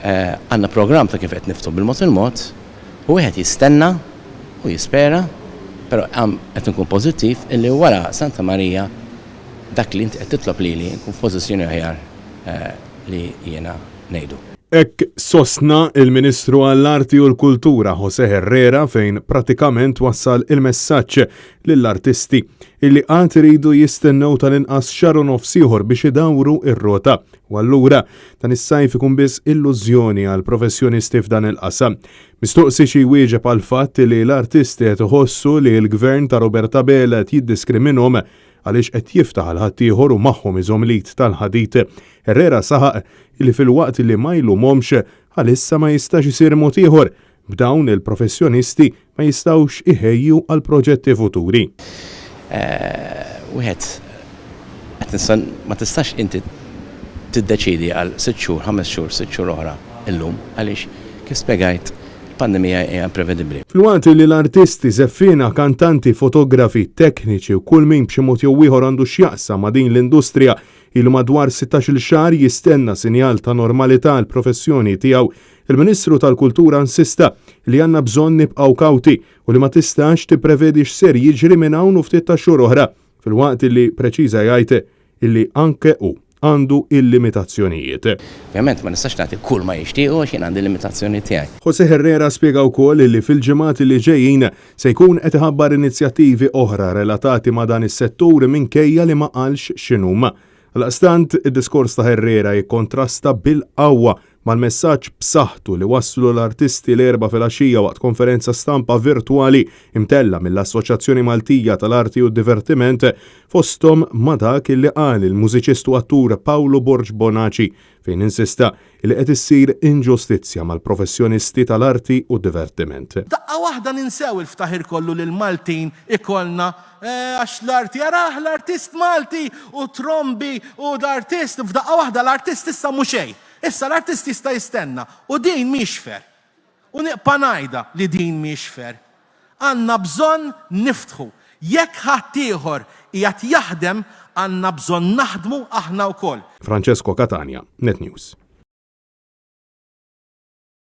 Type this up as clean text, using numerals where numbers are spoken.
Għandna programm ta' kif qed niftu bil-mod il-mod, u wieħed jistenna u jispera, però qed nkun pożittiv illi wara Santa Marija dak li inti qed titlob lili nkun f'pożizzjoni aħjar li jiena ngħidu. Ek sostna il-Ministru għall-Arti u l-Kultura José Herrera fejn pratikament wassal il-messaġġ lill-artisti illi qatt iridu jistennew tal-inqas xahar u nofs ieħor biex idawru ir-rota. U allura dan is-sajf ikun biss illużjoni għal professjonisti f'dan il-qasam. Mistoqsi xi jwieġeb għal fatt li l-artisti qed iħossu li l-Gvern ta' Roberta Bela qed jiddiskriminhom għaliex qed jiftaħ għal ħaddieħor u magħhom iżhom lit tal-ħadit. Herrera saħaq li fil-waqt li ma jlumhomx għalissa ma jistax isir mod ieħor b'dawn il-professjonisti ma jistgħux iħejju għal proġetti futuri. Wieħed ma tistax inti tiddeċidi għal 6 xhur, 5 xhur, 6 xhur oħra illum għaliex kif spjegajt il-pandemija hija imprevedibbli. Fil-waqt li l-artisti żeffina, kantanti, fotografi, tekniċi u kull min b'xi mod jew ieħor għandu x'jaqsam ma' din l-industrija ilu madwar 16-il xahar jistenna sinjal ta' normalità l professjoni tiegħu, il-Ministru tal-Kultura insista li għandna bżonn nibqgħu kawti u li ma tistax tipprevedi x'ser jiġri minn hawn u ftit ta' xhur oħra, filwaqt li preċiża jgħid illi anke hu għandu il-limitazzjonijiet. Ovvjament ma nistax nagħti kull ma jixtiequ għax jien għandi limitazzjoni tiegħi. José Herrera spjega wkoll li fil-ġimgħat li ġejjin se jkun qed iħabbar inizjattivi oħra relatati ma' dan is-settur minkejja li ma qalx x'inhuma. Għal-qastant, id-diskors ta' Herrera jikkontrasta bil-qawwa mal-messaġġ b'saħħtu li wasslu l-artisti l-erba' filgħaxija waqt konferenza stampa virtwali imtella mill-Assoċjazzjoni Maltija tal-Arti u d-Divertiment fosthom ma' dak li qal il-mużiċist u attur Paolo Borg Bonaci fejn insista li qed issir inġustizzja mal-professjonisti tal-arti u d-divertiment. Daqqa waħda ninsew il-ftaħir kollu lil Maltin ikollna għax l-arti jaraħ l-artist Malti u trombi u d-artist f'daqqa waħda l-artist issa mhu xejn. Issa l-artist jista' jistenna u din mhix fer. U nieqpa' ngħidha li din mhix fer. Għandna bżonn niftħu. Jekk ħadd ieħor qiegħed jaħdem għandna bżonn naħdmu aħna wkoll. Francesco Catania, Net News.